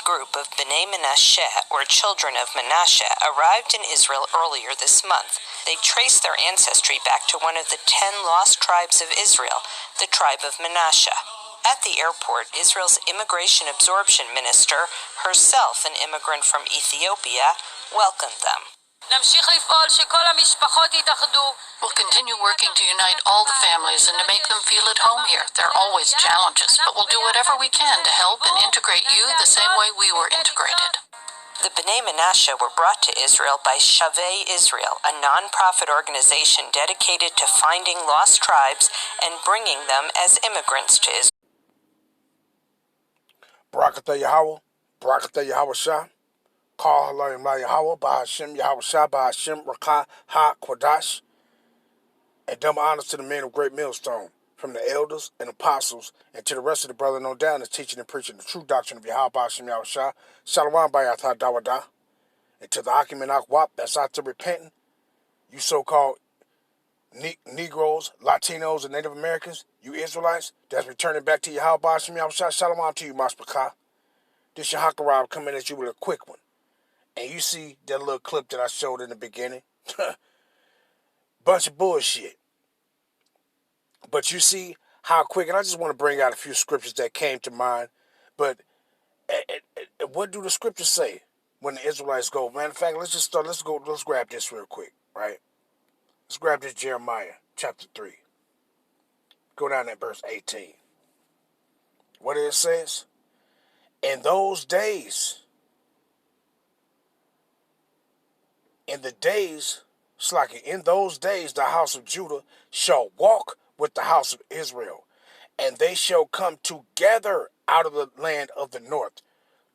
group of Bnei Manasseh, or children of Manasseh, arrived in Israel earlier this month. They traced their ancestry back to one of the 10 lost tribes of Israel, the tribe of Manasseh. At the airport, Israel's immigration absorption minister, herself an immigrant from Ethiopia, welcomed them. We'll continue working to unite all the families and to make them feel at home here. There are always challenges, but we'll do whatever we can to help and integrate you the same way we were integrated. The Bnei Manasseh were brought to Israel by Shavei Israel, a non-profit organization dedicated to finding lost tribes and bringing them as immigrants to Israel. Barakatah Yahweh, Barakatah Yahweh Shah, Call Halayim La Yahweh, Bahashem Yahweh Shah, Bahashem Rakah Ha Kwadash, and double honors to the men of Great Millstone, from the elders and apostles, and to the rest of the brethren on down, is teaching and preaching the true doctrine of Yahweh Bahashem Yahweh Shah, Shalom Bayatah Dawada, and to the Akim and Akwap that's out to repenting, you so-called Negroes, Latinos, and Native Americans, you Israelites, that's returning back to Yahweh Bahashem Yahweh Shah, Shalom to you, Mashpachah. This your Hakarab coming at you with a quick one. And you see that little clip that I showed in the beginning? Bunch of bullshit. But you see how quick, and I just want to bring out a few scriptures that came to mind. But what do the scriptures say when the Israelites go? Matter of fact, let's grab this real quick, right? Let's grab this Jeremiah chapter 3. Go down at verse 18. What it says? In those days, in those days, the house of Judah shall walk with the house of Israel, and they shall come together out of the land of the north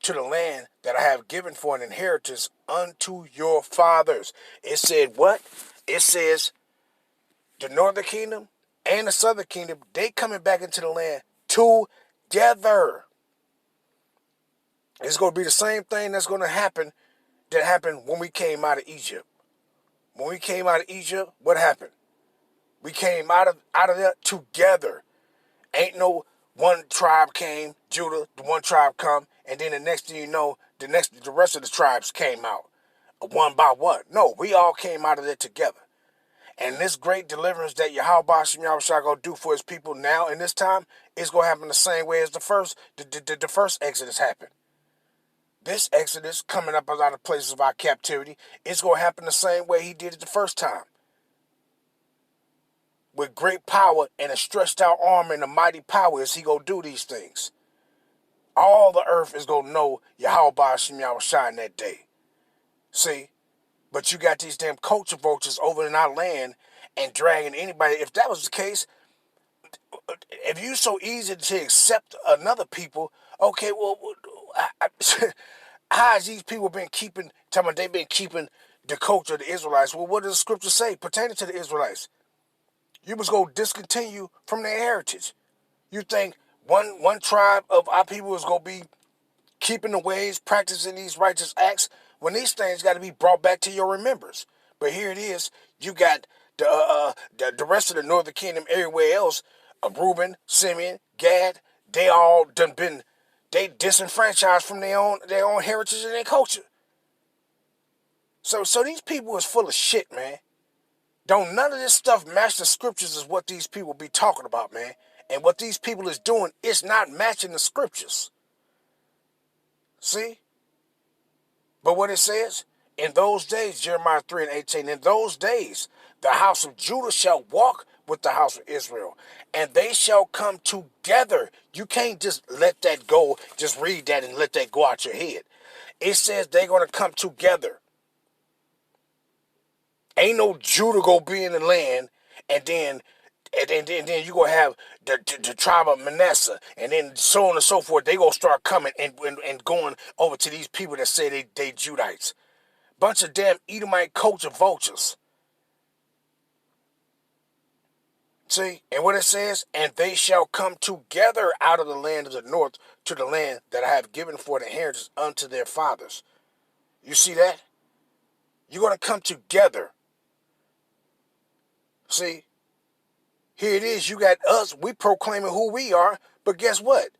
to the land that I have given for an inheritance unto your fathers. It said what? It says the northern kingdom and the southern kingdom, they coming back into the land together. It's going to be the same thing that's going to happen that happened when we came out of Egypt. When we came out of Egypt, what happened? We came out of there together. Ain't no one tribe came, Judah, the one tribe come, and then the next thing you know, the rest of the tribes came out, one by one. No, we all came out of there together. And this great deliverance that Yahweh Bashim Yahushua gonna do for his people now in this time is gonna happen the same way as the first Exodus happened. This Exodus coming up out of the places of our captivity, it's gonna happen the same way he did it the first time. With great power and a stretched out arm and a mighty power is he gonna do these things. All the earth is gonna know Yahweh Bashim Yahushua in that day. See? But you got these damn culture vultures over in our land and dragging anybody. If that was the case, if you so easy to accept another people, okay, well, how has these people been keeping, they've been keeping the culture of the Israelites? Well, what does the scripture say pertaining to the Israelites? You must go discontinue from their heritage. You think one tribe of our people is going to be keeping the ways, practicing these righteous acts, when these things got to be brought back to your remembrance. But here it is. You got the rest of the northern kingdom everywhere else, Reuben, Simeon, Gad, they all they disenfranchised from their own heritage and their culture. So these people is full of shit, man. Don't none of this stuff match the scriptures is what these people be talking about, man. And what these people is doing is not matching the scriptures. See? But what it says, in those days, Jeremiah 3 and 18, in those days, the house of Judah shall walk with the house of Israel, and they shall come together. You can't just let that go, just read that and let that go out your head. It says they're going to come together. Ain't no Judah go be in the land, and then you're going to have the tribe of Manasseh, and then so on and so forth. They going to start coming and going over to these people that say they Judites. Bunch of damn Edomite culture vultures. See? And what it says, and they shall come together out of the land of the north to the land that I have given for an inheritance unto their fathers. You see that? You're going to come together. See? Here it is, you got us, we proclaiming who we are, but guess what?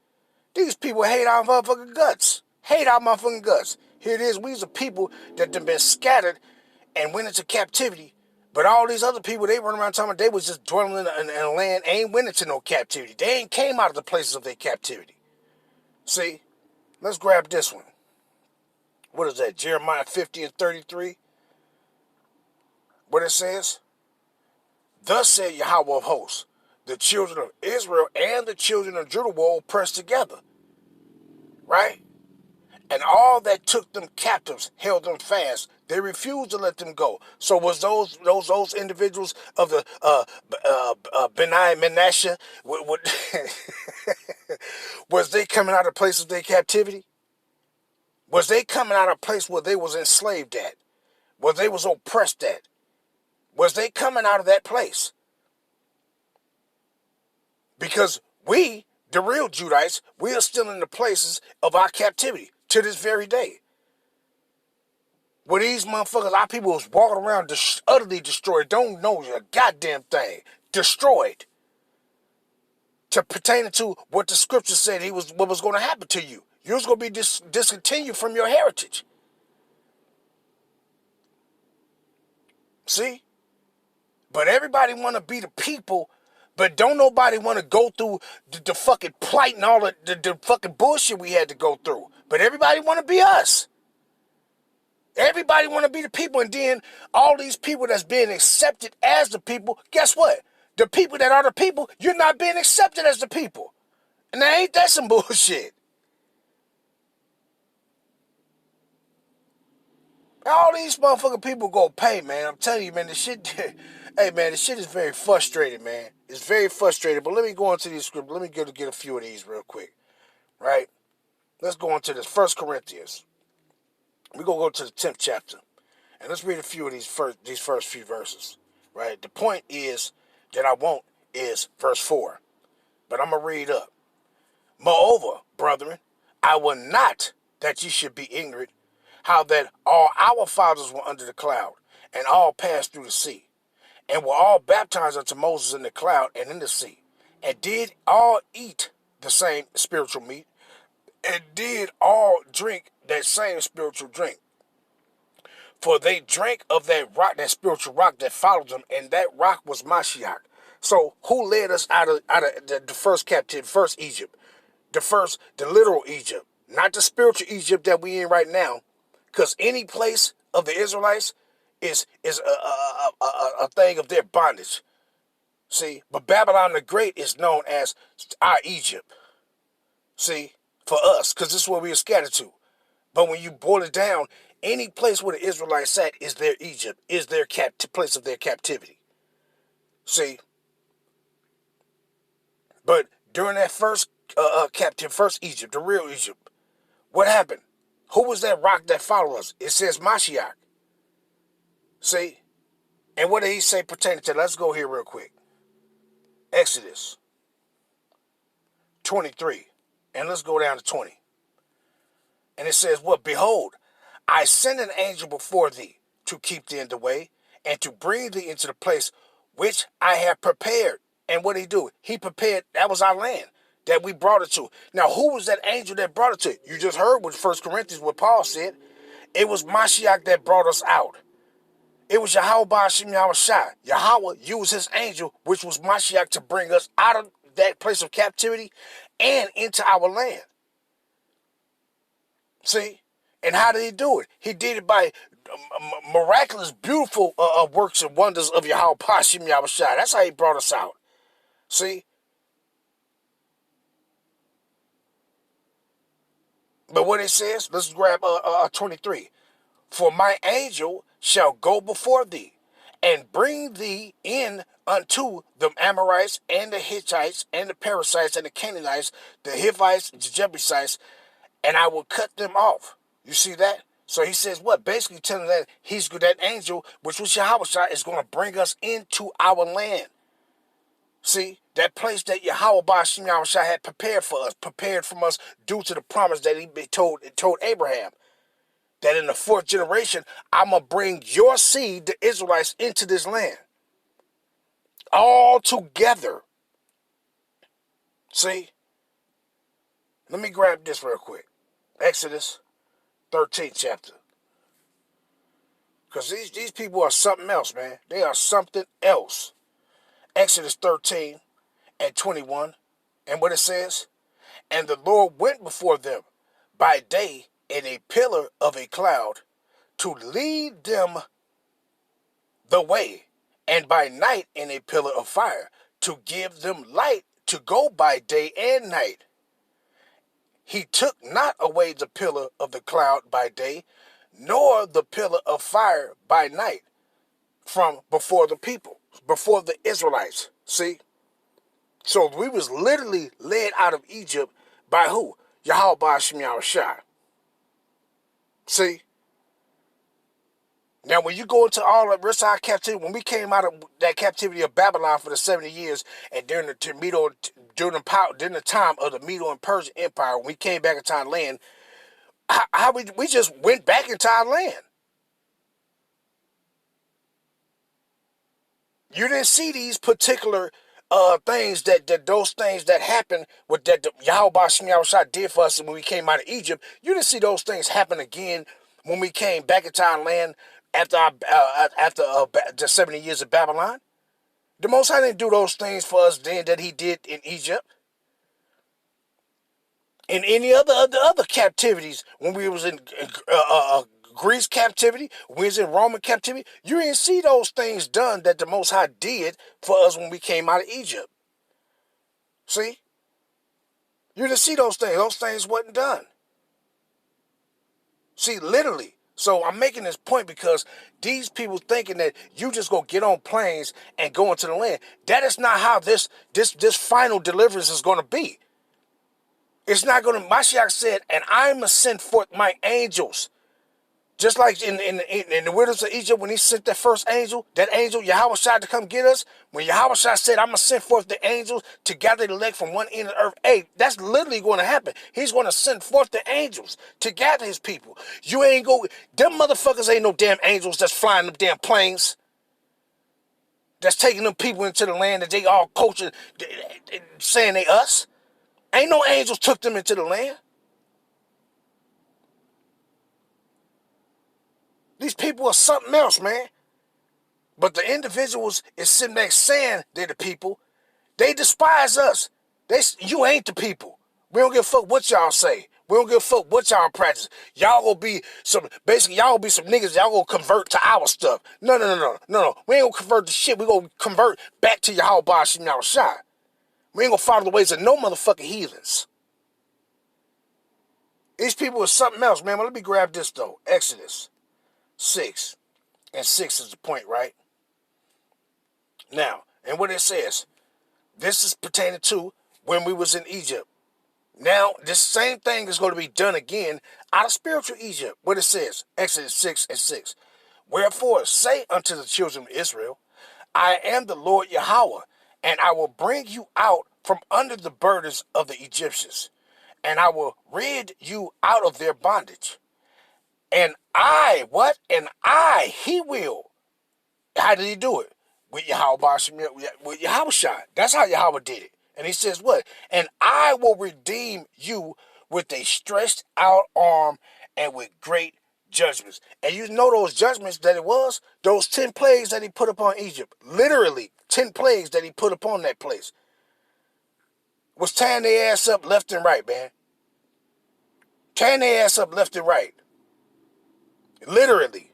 These people hate our motherfucking guts. hate our motherfucking guts. Here it is, we's a people that have been scattered and went into captivity. But all these other people, they run around talking about they was just dwelling in a land, ain't went into no captivity. They ain't came out of the places of their captivity. See, let's grab this one. What is that? Jeremiah 50 and 33. What it says? Thus said Yahweh of hosts, the children of Israel and the children of Judah were all pressed together. Right? And all that took them captives held them fast. They refused to let them go. So was those individuals of the Manasseh, was they coming out of place of their captivity? Was they coming out of a place where they was enslaved at? Where they was oppressed at? Was they coming out of that place? Because we, the real Judites, we are still in the places of our captivity to this very day. Where these motherfuckers, our people was walking around utterly destroyed, don't know a goddamn thing, destroyed. To pertaining to what the scripture said what was going to happen to you. You was going to be discontinued from your heritage. See? But everybody want to be the people, but don't nobody want to go through the fucking plight and all the fucking bullshit we had to go through. But everybody want to be us. Everybody want to be the people, and then all these people that's being accepted as the people, guess what? The people that are the people, you're not being accepted as the people. And now ain't that some bullshit? All these motherfucking people go pay, man. I'm telling you, man, this shit, hey, man, this shit is very frustrating, man. It's very frustrating, but let me go into these scripts. Let me get a few of these real quick, right? Let's go into this 1 Corinthians. We're going to go to the 10th chapter. And let's read a few of these first few verses, right? The point is that I want is verse 4. But I'm going to read up. Moreover, brethren, I will not that ye should be ignorant, how that all our fathers were under the cloud, and all passed through the sea, and were all baptized unto Moses in the cloud and in the sea, and did all eat the same spiritual meat, and did all drink that same spiritual drink. For they drank of that rock, that spiritual rock that followed them, and that rock was Mashiach. So who led us out of the first captivity, first Egypt? The literal Egypt, not the spiritual Egypt that we in right now. Because any place of the Israelites is a thing of their bondage. See, but Babylon the Great is known as our Egypt. See, for us, because this is where we are scattered to. But when you boil it down, any place where the Israelites sat is their Egypt, is their place of their captivity. See, but during that first first Egypt, the real Egypt, what happened? Who was that rock that followed us? It says Mashiach. See, and what did he say pertaining to? Let's go here real quick. Exodus 23, and let's go down to 20. And it says, "What? Behold, I send an angel before thee to keep thee in the way, and to bring thee into the place which I have prepared." And what did he do? He prepared, that was our land that we brought it to. Now, who was that angel that brought it to? You just heard with 1 Corinthians what Paul said. It was Mashiach that brought us out. It was Yahweh Ba'ashim Yahushua. Yahweh used his angel, which was Mashiach, to bring us out of that place of captivity and into our land. See? And how did he do it? He did it by miraculous, beautiful works and wonders of Yahweh Ba'ashim Yahushua. That's how he brought us out. See? But what it says, let's grab 23. "For my angel shall go before thee, and bring thee in unto the Amorites, and the Hittites, and the Perizzites, and the Canaanites, the Hivites, and the Jebusites, and I will cut them off." You see that? So he says what? Basically telling that that angel, which was Yahweh, is going to bring us into our land. See, that place that Yahweh Ba'ashim Yahushua had prepared for us, prepared from us due to the promise that he told Abraham. That in the fourth generation, I'm going to bring your seed, the Israelites, into this land. All together. See? Let me grab this real quick. Exodus 13th chapter. Because these people are something else, man. They are something else. Exodus 13 and 21. And what it says? And the Lord went before them by day in a pillar of a cloud to lead them the way, and by night in a pillar of fire to give them light to go by day and night. He took not away the pillar of the cloud by day, nor the pillar of fire by night from before the people, before the Israelites. See? So we was literally led out of Egypt by who? Yahweh Ba'ashim Yahushua. See? Now, when you go into all of rest of our captivity, when we came out of that captivity of Babylon for the 70 years, and during the time of the Medo and Persian Empire, when we came back into our land, how we just went back into our land. You didn't see these particular things those things that happened with that Yahweh Ba'ashim Yahushua did for us when we came out of Egypt. You didn't see those things happen again when we came back into our land after the 70 years of Babylon. The Most High didn't do those things for us then that he did in Egypt. In any other captivities, when we was in Greece captivity, when we was in Roman captivity, you didn't see those things done that the Most High did for us when we came out of Egypt. See? You didn't see those things. Those things wasn't done. See, literally. So I'm making this point because these people thinking that you just go get on planes and go into the land. That is not how this final deliverance is going to be. It's not going to, Mashiach said, and I'm going to send forth my angels. Just like in the wilderness of Egypt, when he sent that first angel, that angel, Yahweh to come get us, when Yahweh said, I'm going to send forth the angels to gather the elect from one end of the earth. Hey, that's literally going to happen. He's going to send forth the angels to gather his people. You ain't them motherfuckers ain't no damn angels that's flying them damn planes. That's taking them people into the land that they all culture, saying they us. Ain't no angels took them into the land. These people are something else, man. But the individuals is sitting back saying they're the people. They despise us. You ain't the people. We don't give a fuck what y'all say. We don't give a fuck what y'all practice. Y'all gonna be some niggas, y'all gonna convert to our stuff. No. We ain't gonna convert to shit. We gonna convert back to Yahweh Ba'ashim Yahushua. We ain't gonna follow the ways of no motherfucking heathens. These people are something else, man. Well, let me grab this though. Exodus 6. And 6 is the point, right? Now, and what it says, this is pertaining to when we was in Egypt. Now, this same thing is going to be done again out of spiritual Egypt. What it says, Exodus 6 and 6. Wherefore, say unto the children of Israel, I am the Lord Yahweh, and I will bring you out from under the burdens of the Egyptians, and I will rid you out of their bondage. And he will. How did he do it? With Yahweh, with Yahweh. That's how Yahweh did it. And he says what? And I will redeem you with a stretched out arm and with great judgments. And you know those judgments that it was? Those 10 plagues that he put upon Egypt. Literally, 10 plagues that he put upon that place. Was tearing their ass up left and right, man. Tearing their ass up left and right. Literally.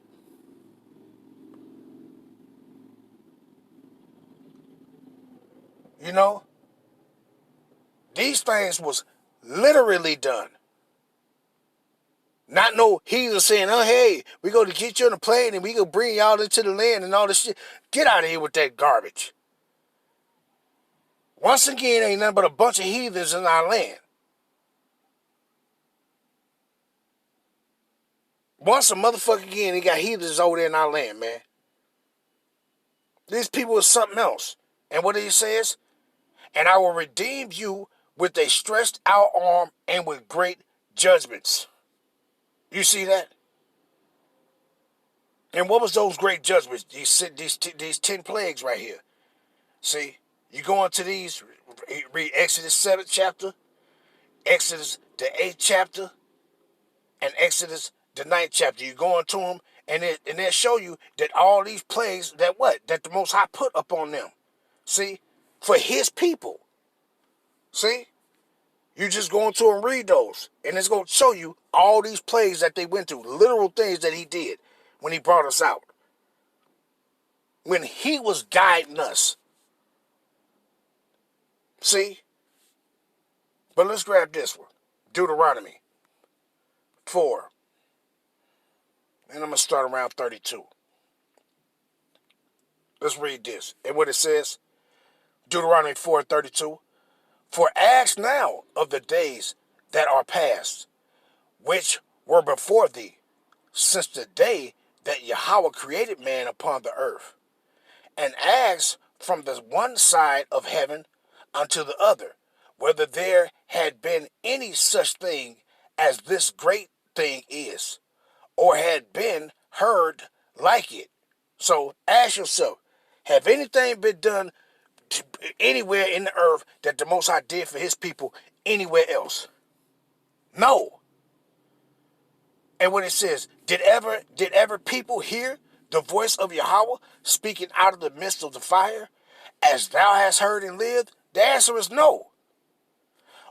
You know? These things was literally done. Not no heathen saying, oh, hey, we going to get you on a plane and we going to bring y'all into the land and all this shit. Get out of here with that garbage. Once again, ain't nothing but a bunch of heathens in our land. Once a motherfucker again, they got heathens over there in our land, man. These people are something else. And what he says? And I will redeem you with a stretched out arm and with great judgments. You see that? And what was those great judgments? These 10 plagues right here. See, you go into these, read Exodus 7th chapter, Exodus the 8th chapter, and Exodus, the 9th chapter. You go into them, and they'll show you that all these plagues that the Most High put upon them. See? For his people. See? You just go into and read those, and it's going to show you all these plagues that they went through, literal things that he did when he brought us out. When he was guiding us. See? But let's grab this one. Deuteronomy 4. And I'm going to start around 32. Let's read this. And what it says, Deuteronomy 4:32. For ask now of the days that are past, which were before thee, since the day that Yahweh created man upon the earth, and ask from the one side of heaven unto the other, whether there had been any such thing as this great thing is, or had been heard like it. So ask yourself, have anything been done anywhere in the earth that the Most High did for his people anywhere else? No. And when it says, did ever people hear the voice of Yahweh speaking out of the midst of the fire, as thou hast heard and lived? The answer is no.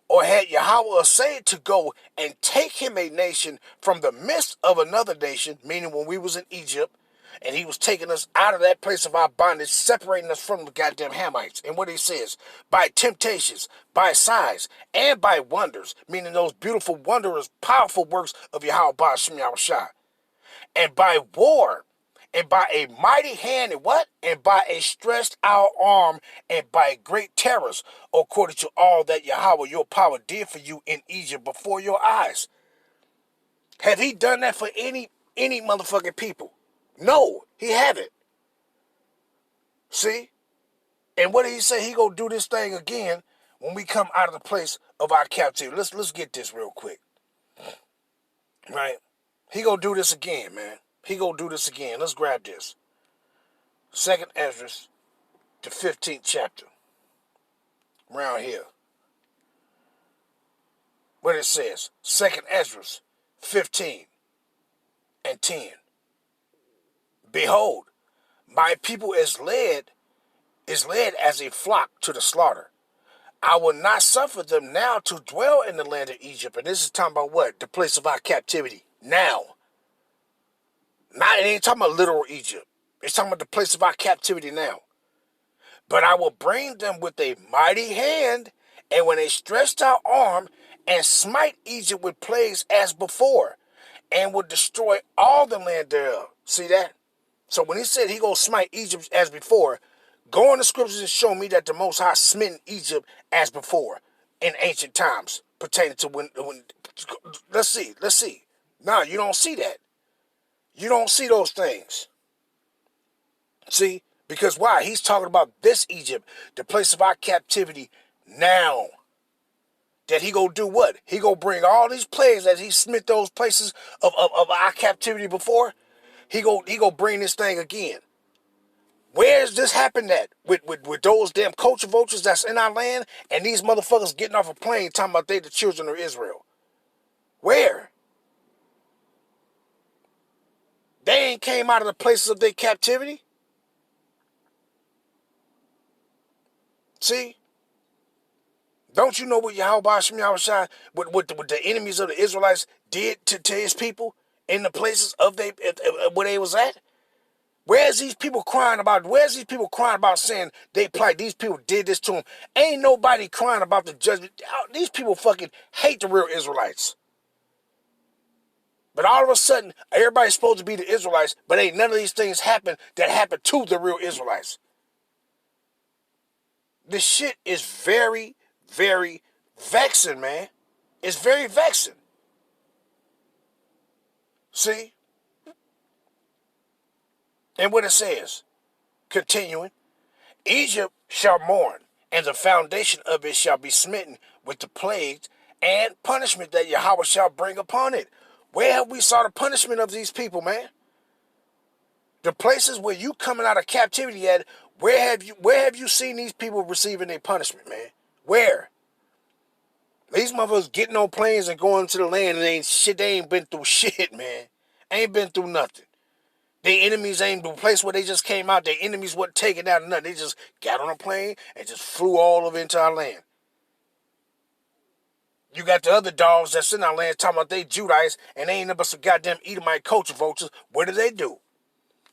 Or had Yahweh essayed to go and take him a nation from the midst of another nation, meaning when we was in Egypt, and he was taking us out of that place of our bondage, separating us from the goddamn Hamites. And what he says, by temptations, by signs, and by wonders, meaning those beautiful, wondrous, powerful works of Yahweh Ba'ashem Yahushua. And by war, and by a mighty hand, and what? And by a stretched out arm, and by great terrors, according to all that Yahweh, your power, did for you in Egypt before your eyes. Have he done that for any motherfucking people? No, he haven't. See? And what did he say? He gonna do this thing again when we come out of the place of our captivity. Let's get this real quick. Right? He gonna do this again, man. He gonna do this again. Let's grab this. 2nd Ezra, the 15th chapter. Around here. What it says. 2nd Ezra 15 and 10. Behold, my people is led as a flock to the slaughter. I will not suffer them now to dwell in the land of Egypt. And this is talking about what? The place of our captivity. Now. It ain't talking about literal Egypt. It's talking about the place of our captivity now. But I will bring them with a mighty hand and with a stretched out arm, and smite Egypt with plagues as before, and will destroy all the land thereof. See that? So when he said he gonna smite Egypt as before, go in the scriptures and show me that the Most High smitten Egypt as before in ancient times, pertaining to when let's see. No, you don't see that. You don't see those things. See? Because why? He's talking about this Egypt, the place of our captivity now. That he gonna do what? He gonna bring all these plagues that he smit those places of our captivity before. He gonna bring this thing again. Where's this happened at? With those damn culture vultures that's in our land, and these motherfuckers getting off a plane talking about they the children of Israel. Where? They ain't came out of the places of their captivity. See? Don't you know what Yahweh Ba'ashem Yahushua, what the enemies of the Israelites did to his people in the places of where they was at? Where's these people crying about? Where's these people crying about saying they plight? These people did this to them. Ain't nobody crying about the judgment. These people fucking hate the real Israelites. But all of a sudden, everybody's supposed to be the Israelites, but ain't none of these things happen that happen to the real Israelites. This shit is very, very vexing, man. It's very vexing. See? And what it says, continuing, Egypt shall mourn, and the foundation of it shall be smitten with the plagues and punishment that Yahweh shall bring upon it. Where have we saw the punishment of these people, man? The places where you coming out of captivity at, where have you seen these people receiving their punishment, man? Where? These motherfuckers getting on planes and going to the land and they ain't been through shit, man. Ain't been through nothing. Their enemies ain't the place where they just came out. Their enemies wasn't taken out of nothing. They just got on a plane and just flew all over into our land. You got the other dogs that's in our land talking about they Judites and they ain't nothing but some goddamn Edomite culture vultures. What did they do?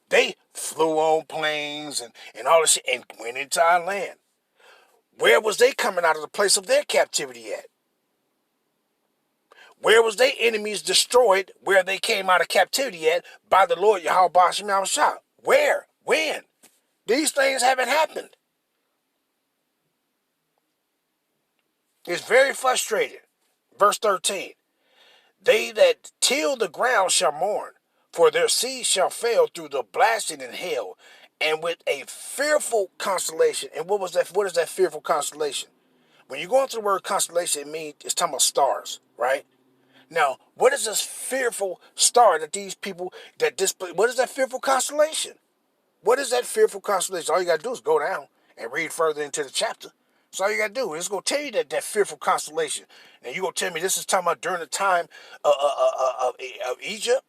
They flew on planes and all this shit and went into our land. Where was they coming out of the place of their captivity at? Where was their enemies destroyed where they came out of captivity at by the Lord Yahweh Ba'ashem Yahushua? Where? When? These things haven't happened. It's very frustrating. Verse 13. They that till the ground shall mourn, for their seed shall fail through the blasting in hell, and with a fearful constellation. And what was that? What is that fearful constellation? When you go into the word constellation, it means it's talking about stars, right? Now, what is this fearful star that these people that display? What is that fearful constellation? What is that fearful constellation? All you got to do is go down and read further into the chapter. That's all you got to do. It's going to tell you that fearful constellation. And you're going to tell me this is talking about during the time of Egypt?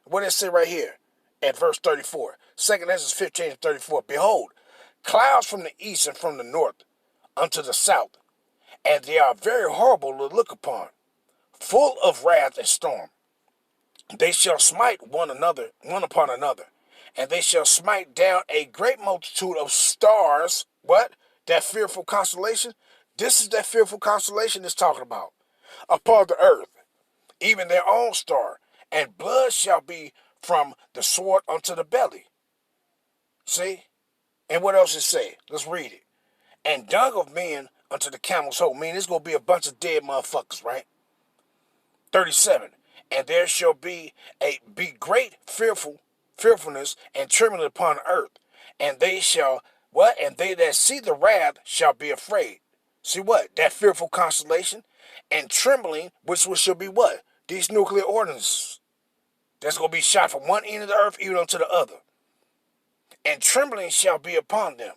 What does it say right here at verse 34? 2nd Ezra 15 and 34. Behold, clouds from the east and from the north unto the south, and they are very horrible to look upon, full of wrath and storm. They shall smite one upon another, and they shall smite down a great multitude of stars. What? That fearful constellation? This is that fearful constellation it's talking about. Upon the earth, even their own star, and blood shall be from the sword unto the belly. See? And what else it say? Let's read it. And dung of men unto the camel's hole. Meaning it's going to be a bunch of dead motherfuckers, right? 37. And there shall be great fearfulness and trembling upon earth. And they shall, what? And they that see the wrath shall be afraid. See what? That fearful constellation. And trembling, which shall be what? These nuclear ordinances. That's going to be shot from one end of the earth even unto the other. And trembling shall be upon them.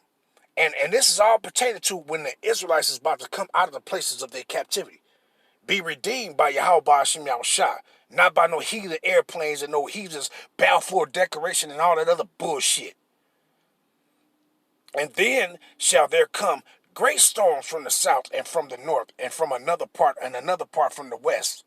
And this is all pertaining to when the Israelites is about to come out of the places of their captivity. Be redeemed by Yahweh Ba'ashem Yahushua. Not by no heathen airplanes and no heathen Balfour decoration and all that other bullshit. And then shall there come great storms from the south and from the north and from another part from the west.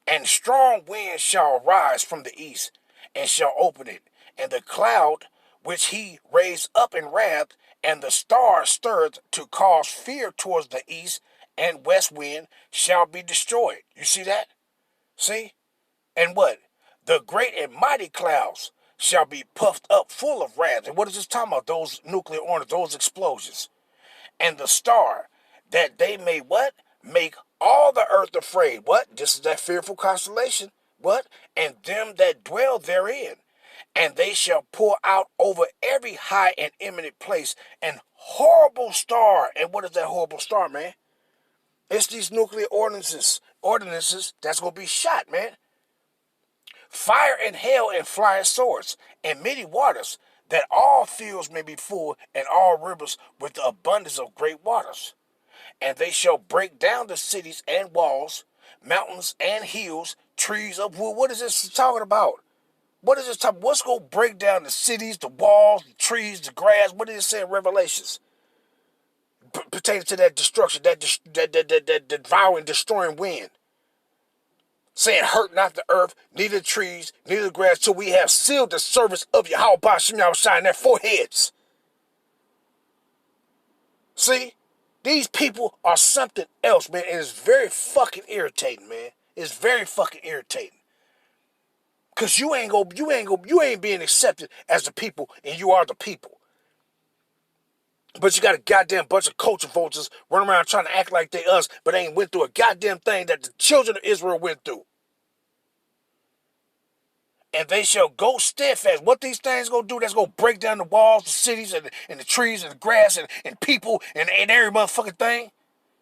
And strong winds shall rise from the east and shall open it. And the cloud which he raised up in wrath and the star stirred to cause fear towards the east and west wind shall be destroyed. You see that? See? And what? The great and mighty clouds shall be puffed up full of wrath. And what is this talking about? Those nuclear ordnance, those explosions. And the star, that they may what? Make all the earth afraid. What? This is that fearful constellation. What? And them that dwell therein. And they shall pour out over every high and eminent place an horrible star. And what is that horrible star, man? It's these nuclear ordinances that's going to be shot, man. Fire and hail and flying swords and many waters, that all fields may be full and all rivers with the abundance of great waters. And they shall break down the cities and walls, mountains and hills, trees of wood. What is this talking about? What is this talking? What's going to break down the cities, the walls, the trees, the grass? What does it say in Revelations? Pertaining to that destruction, that devouring, destroying wind. Saying, hurt not the earth, neither the trees, neither the grass, till we have sealed the service of Yahweh Ba'ashem Yahushua in their foreheads. See? These people are something else, man. It is very fucking irritating, man. It's very fucking irritating. Cause you ain't being accepted as the people, and you are the people. But you got a goddamn bunch of culture vultures running around trying to act like they us, but they ain't went through a goddamn thing that the children of Israel went through. And they shall go steadfast. What these things gonna do? That's gonna break down the walls, the cities, and the trees, and the grass, and people, and every motherfucking thing.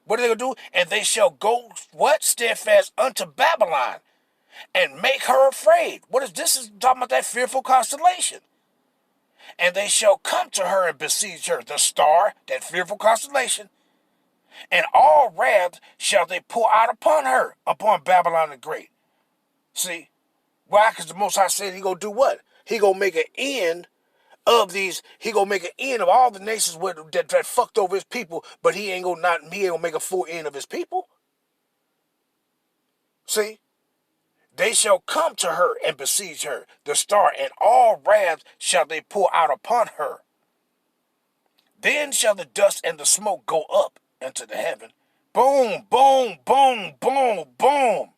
What are they gonna do? And they shall go, what? Steadfast unto Babylon, and make her afraid. What is this? Is talking about that fearful constellation. And they shall come to her and besiege her. The star, that fearful constellation. And all wrath shall they pour out upon her, upon Babylon the Great. See? Why? Because the Most High said he going to do what? He going to make an end of these. He going to make an end of all the nations that fucked over his people, but he ain't going to make a full end of his people. See? They shall come to her and besiege her, the star, and all wrath shall they pour out upon her. Then shall the dust and the smoke go up into the heaven. Boom, boom, boom, boom, boom.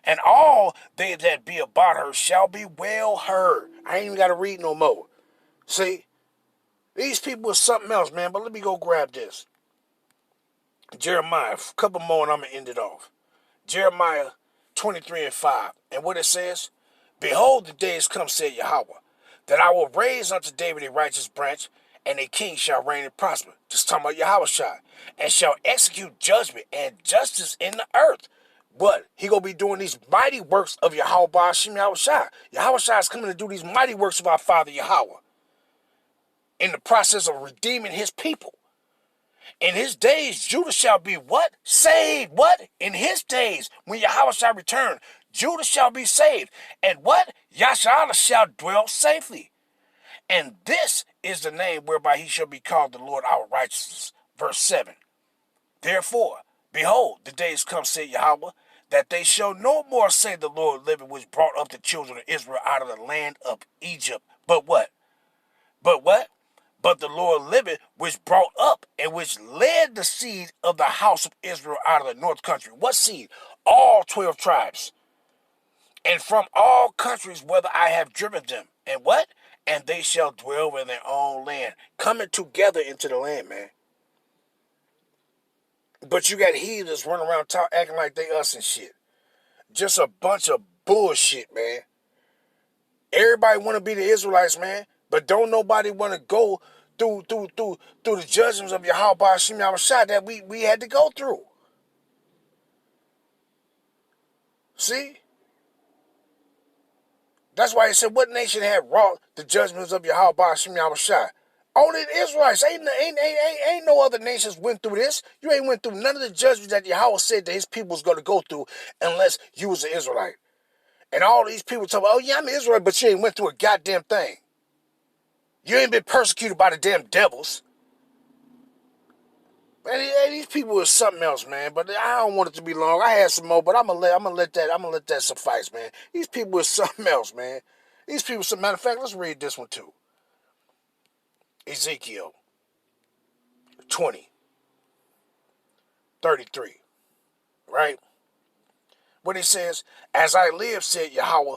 And all they that be about her shall be well heard. I ain't even got to read no more. See, these people are something else, man. But let me go grab this. Jeremiah, a couple more and I'm going to end it off. Jeremiah 23:5. And what it says, behold, the days come, said Yahweh, that I will raise unto David a righteous branch, and a king shall reign and prosper. Just talking about Yahweh, and shall execute judgment and justice in the earth. But he going to be doing these mighty works of Yahweh Ba'ashim Yahweh. Yahweh is coming to do these mighty works of our Father Yahweh in the process of redeeming his people. In his days, Judah shall be what? Saved. What? In his days, when Yahweh shall return, Judah shall be saved. And what? Yasharah shall dwell safely. And this is the name whereby he shall be called the Lord our righteousness. Verse 7. Therefore, behold, the days come, said Yahweh, that they shall no more say the Lord liveth, which brought up the children of Israel out of the land of Egypt. But what? But what? But the Lord liveth, which brought up and which led the seed of the house of Israel out of the north country. What seed? All 12 tribes. And from all countries whither I have driven them. And what? And they shall dwell in their own land. Coming together into the land, man. But you got heathens running around acting like they us and shit. Just a bunch of bullshit, man. Everybody want to be the Israelites, man. But don't nobody want to go through the judgments of Yahweh Ba'ashim Yahweh that we had to go through. See? That's why he said, what nation had wrought the judgments of Yahweh Ba'ashim Yahweh? Only the Israelites. Ain't no other nations went through this. You ain't went through none of the judgments that Yahweh said that his people was going to go through unless you was an Israelite. And all these people talk about, oh yeah, I'm an Israelite, but you ain't went through a goddamn thing. You ain't been persecuted by the damn devils. Man, these people are something else, man. But I don't want it to be long. I had some more, but I'm gonna let that suffice, man. These people are something else, man. These people, as a matter of fact, let's read this one too. Ezekiel 20:33. Right? What he says, as I live, said Yahweh,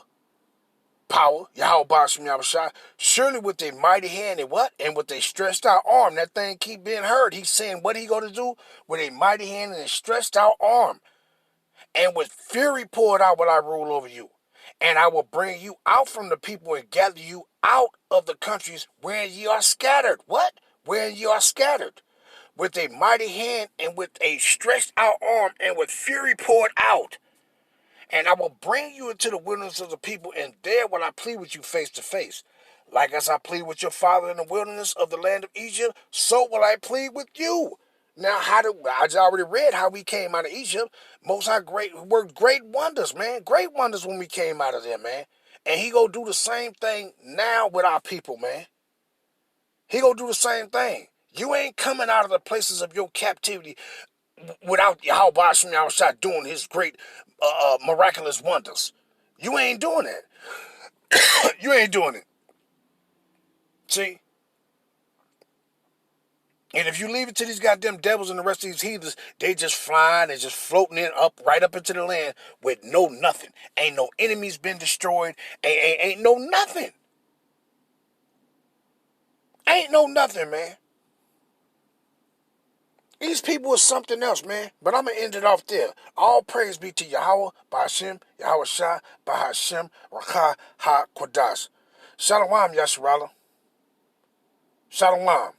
power, Yahweh Ba'ashim Yahweh, surely with a mighty hand and what? And with a stretched out arm. That thing keep being heard. He's saying what he going to do? With a mighty hand and a stretched out arm. And with fury poured out will I rule over you. And I will bring you out from the people and gather you out of the countries wherein ye are scattered. What? Wherein ye are scattered. With a mighty hand and with a stretched out arm and with fury poured out. And I will bring you into the wilderness of the people, and there will I plead with you face to face. Like as I plead with your father in the wilderness of the land of Egypt, so will I plead with you. Now, I just already read how we came out of Egypt. Most High worked great wonders, man. Great wonders when we came out of there, man. And he gonna do the same thing now with our people, man. He gonna do the same thing. You ain't coming out of the places of your captivity without Yahweh Ba'ashim Yahweh doing his great miraculous wonders. You ain't doing it. You ain't doing it. See? And if you leave it to these goddamn devils and the rest of these heathens, they just flying and just floating right up into the land with no nothing. Ain't no enemies been destroyed. Ain't no nothing. Ain't no nothing, man. These people are something else, man. But I'm going to end it off there. All praise be to Yahweh, Ba'ashim, Yahweh Shah, Ba'ashim, Rakah, Ha, Quadash. Shalom, Yasharallah. Shalom.